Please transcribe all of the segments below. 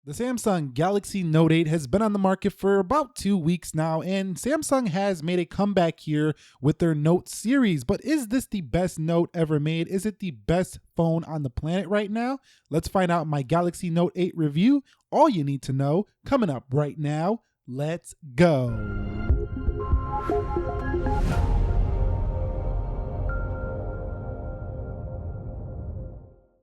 The Samsung Galaxy Note 8 has been on the market for about 2 weeks now, and Samsung has made a comeback here with their Note series. But is this the best Note ever made? Is it the best phone on the planet right now? Let's find out in my Galaxy Note 8 review. All you need to know coming up right now. Let's go.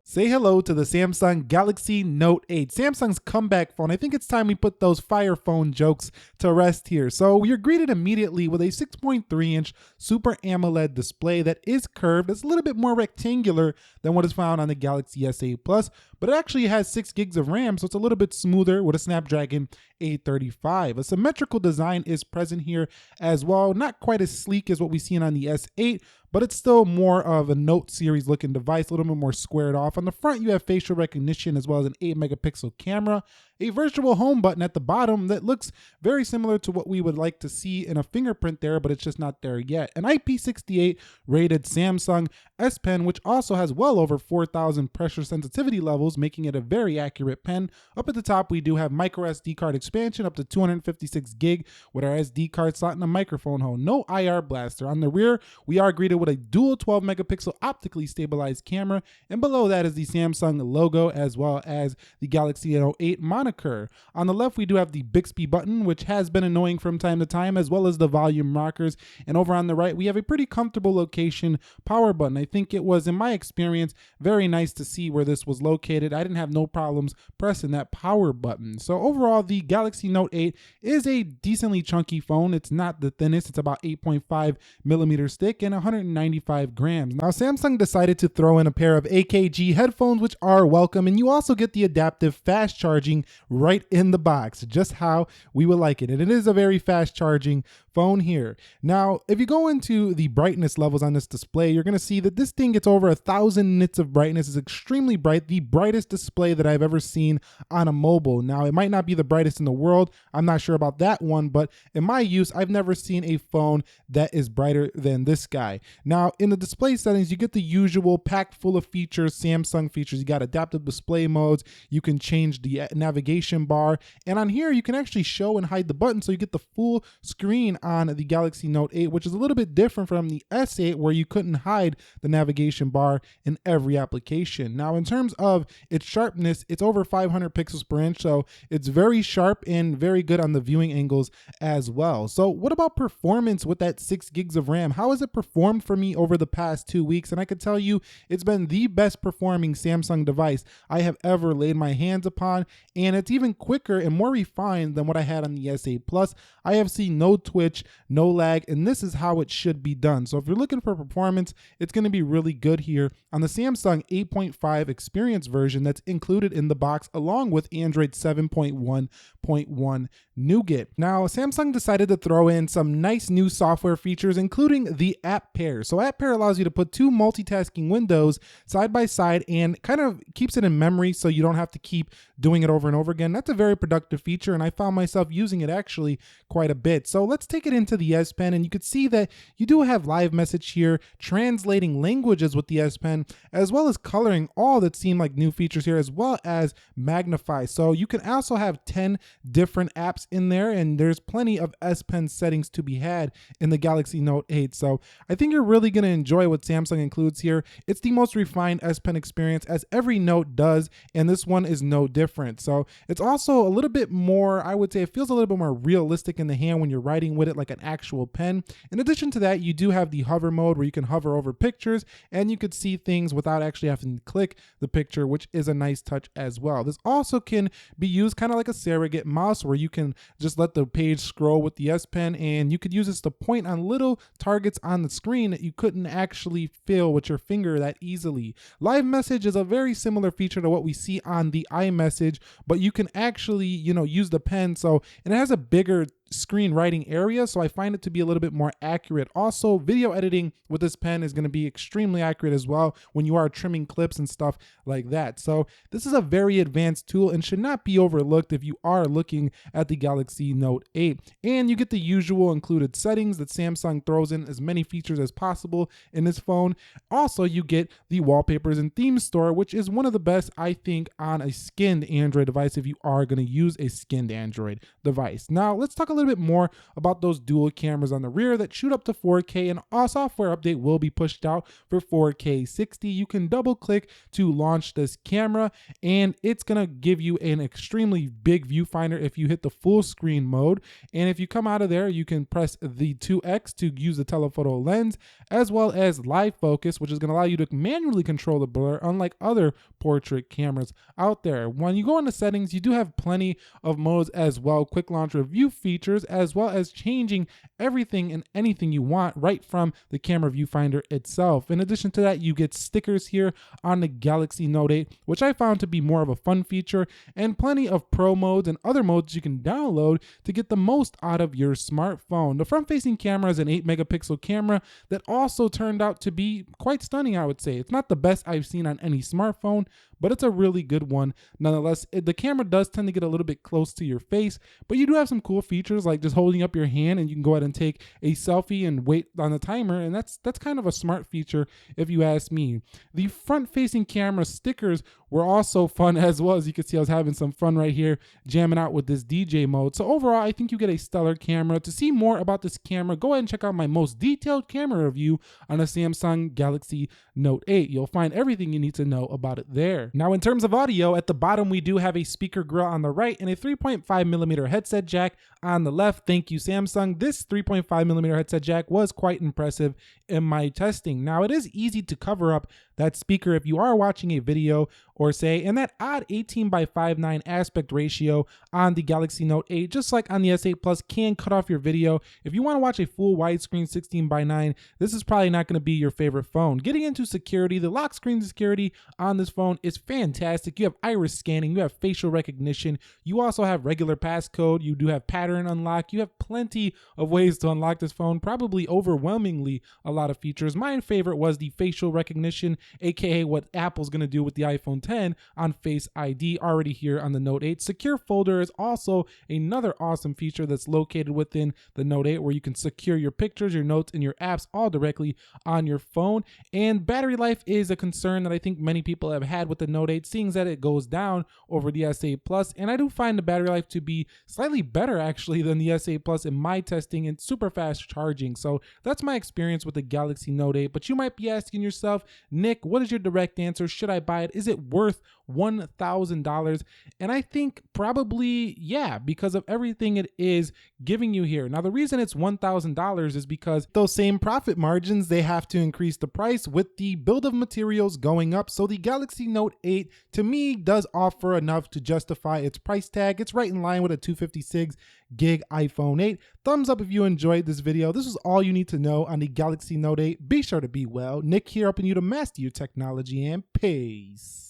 Say hello to the Samsung Galaxy Note 8, Samsung's comeback phone. I think it's time we put those Fire Phone jokes to rest here. So we are greeted immediately with a 6.3-inch Super AMOLED display that is curved. It's a little bit more rectangular than what is found on the Galaxy S8 Plus, but it actually has 6 gigs of RAM, so it's a little bit smoother with a Snapdragon 835. A symmetrical design is present here as well. Not quite as sleek as what we've seen on the S8, but it's still more of a Note series looking device, a little bit more squared off. On the front, you have facial recognition as well as an 8-megapixel camera, a virtual home button at the bottom that looks very similar to what we would like to see in a fingerprint there, but it's just not there yet. An IP68 rated Samsung S Pen, which also has well over 4,000 pressure sensitivity levels, making it a very accurate pen. Up at the top, we do have micro SD card expansion up to 256 gig with our SD card slot and a microphone hole. No IR blaster. On the rear, we are greeted with a dual 12-megapixel optically stabilized camera, and below that is the Samsung logo as well as the Galaxy Note 8 moniker. On the left, we do have the Bixby button, which has been annoying from time to time, as well as the volume rockers. And over on the right, we have a pretty comfortable location power button. I think it was, in my experience, very nice to see where this was located. I didn't have no problems pressing that power button. So overall, the Galaxy Note 8 is a decently chunky phone. It's not the thinnest. It's about 8.5 millimeters thick and 195 grams. Now, Samsung decided to throw in a pair of AKG headphones, which are welcome, and you also get the adaptive fast charging right in the box, just how we would like it. And it is a very fast charging phone here. Now, if you go into the brightness levels on this display, you're going to see that this thing gets over 1,000 nits of brightness. It's extremely bright, the brightest display that I've ever seen on a mobile. Now, it might not be the brightest in the world. I'm not sure about that one, but in my use, I've never seen a phone that is brighter than this guy. Now, in the display settings, you get the usual packed full of features, Samsung features. You got adaptive display modes. You can change the navigation bar. And on here, you can actually show and hide the button, so you get the full screen on the Galaxy Note 8, which is a little bit different from the S8, where you couldn't hide the navigation bar in every application. Now, in terms of its sharpness, it's over 500 pixels per inch, so it's very sharp and very good on the viewing angles as well. So what about performance with that 6 gigs of RAM? How has it performed for me over the past 2 weeks? And I could tell you it's been the best performing Samsung device I have ever laid my hands upon, and it's even quicker and more refined than what I had on the S8 Plus. I have seen no twitch, no lag, and this is how it should be done. So if you're looking for performance, it's going to be really good here on the Samsung 8.5 experience version that's included in the box, along with Android 7.1.1 Nougat. Now, Samsung decided to throw in some nice new software features, including the App Pair. So App Pair allows you to put 2 multitasking windows side by side and kind of keeps it in memory so you don't have to keep doing it over and over again. That's a very productive feature, and I found myself using it actually quite a bit. So let's take it into the S Pen, and you could see that you do have live message here, translating languages with the S Pen, as well as coloring, all that seem like new features here, as well as magnify. So you can also have 10 different apps in there, and there's plenty of S Pen settings to be had in the Galaxy Note 8. So I think you're really going to enjoy what Samsung includes here. It's the most refined S Pen experience, as every Note does, and this one is no different. So it's also a little bit more, I would say it feels a little bit more realistic in the hand when you're writing with it like an actual pen. In addition to that, you do have the hover mode where you can hover over pictures and you could see things without actually having to click the picture, which is a nice touch as well. This also can be used kind of like a surrogate mouse, where you can just let the page scroll with the S Pen, and you could use this to point on little targets on the screen that you couldn't actually feel with your finger that easily. Live message is a very similar feature to what we see on the iMessage, but you can actually, use the pen. So, and it has a bigger screenwriting area, so I find it to be a little bit more accurate. Also, video editing with this pen is going to be extremely accurate as well when you are trimming clips and stuff like that. So this is a very advanced tool and should not be overlooked if you are looking at the Galaxy Note 8. And you get the usual included settings that Samsung throws in as many features as possible in this phone. Also, you get the wallpapers and themes store, which is one of the best, I think, on a skinned Android device if you are going to use a skinned Android device. Now, let's talk a little bit more about those dual cameras on the rear that shoot up to 4K, and a software update will be pushed out for 4K 60. You can double click to launch this camera, and it's going to give you an extremely big viewfinder if you hit the full screen mode. And if you come out of there, you can press the 2X to use the telephoto lens, as well as live focus, which is going to allow you to manually control the blur, unlike other portrait cameras out there. When you go into settings, you do have plenty of modes as well, quick launch review features, as well as changing everything and anything you want right from the camera viewfinder itself. In addition to that, you get stickers here on the Galaxy Note 8, which I found to be more of a fun feature, and plenty of pro modes and other modes you can download to get the most out of your smartphone. The front-facing camera is an 8-megapixel camera that also turned out to be quite stunning, I would say. It's not the best I've seen on any smartphone, but it's a really good one nonetheless. The camera does tend to get a little bit close to your face, but you do have some cool features like just holding up your hand and you can go ahead and take a selfie and wait on the timer, and that's kind of a smart feature if you ask me. The front-facing camera stickers were also fun as well. As you can see, I was having some fun right here jamming out with this DJ mode. So overall, I think you get a stellar camera. To see more about this camera, go ahead and check out my most detailed camera review on a Samsung Galaxy Note 8. You'll find everything you need to know about it there. Now, in terms of audio, at the bottom we do have a speaker grill on the right and a 3.5mm headset jack on the left. Thank you, Samsung. This 3.5mm headset jack was quite impressive in my testing. Now, it is easy to cover up that speaker if you are watching a video or say, and that odd 18:9 aspect ratio on the Galaxy Note 8, just like on the S8 Plus, can cut off your video. If you want to watch a full widescreen 16:9, this is probably not going to be your favorite phone. Getting into security, the lock screen security on this phone is fantastic. You have iris scanning, you have facial recognition, you also have regular passcode, you do have pattern unlock, you have plenty of ways to unlock this phone, probably overwhelmingly a lot of features. My favorite was the facial recognition, aka what Apple's going to do with the iPhone 10 on Face ID, already here on the Note 8. Secure folder is also another awesome feature that's located within the Note 8, where you can secure your pictures, your notes, and your apps all directly on your phone. And battery life is a concern that I think many people have had with the Note 8, seeing that it goes down over the S8 Plus, and I do find the battery life to be slightly better actually than the S8 Plus in my testing, and super fast charging. So that's my experience with the Galaxy Note 8. But you might be asking yourself, Nick, what is your direct answer? Should I buy it? Is it worth $1,000? And I think probably yeah, because of everything it is giving you here. Now, the reason it's $1,000 is because those same profit margins, they have to increase the price with the build of materials going up. So the Galaxy Note 8 to me does offer enough to justify its price tag. It's right in line with a 256 gig iPhone 8. Thumbs up if you enjoyed this video. This is all you need to know on the Galaxy Note 8. Be sure to be well. Nick here, helping you to master your technology, and peace.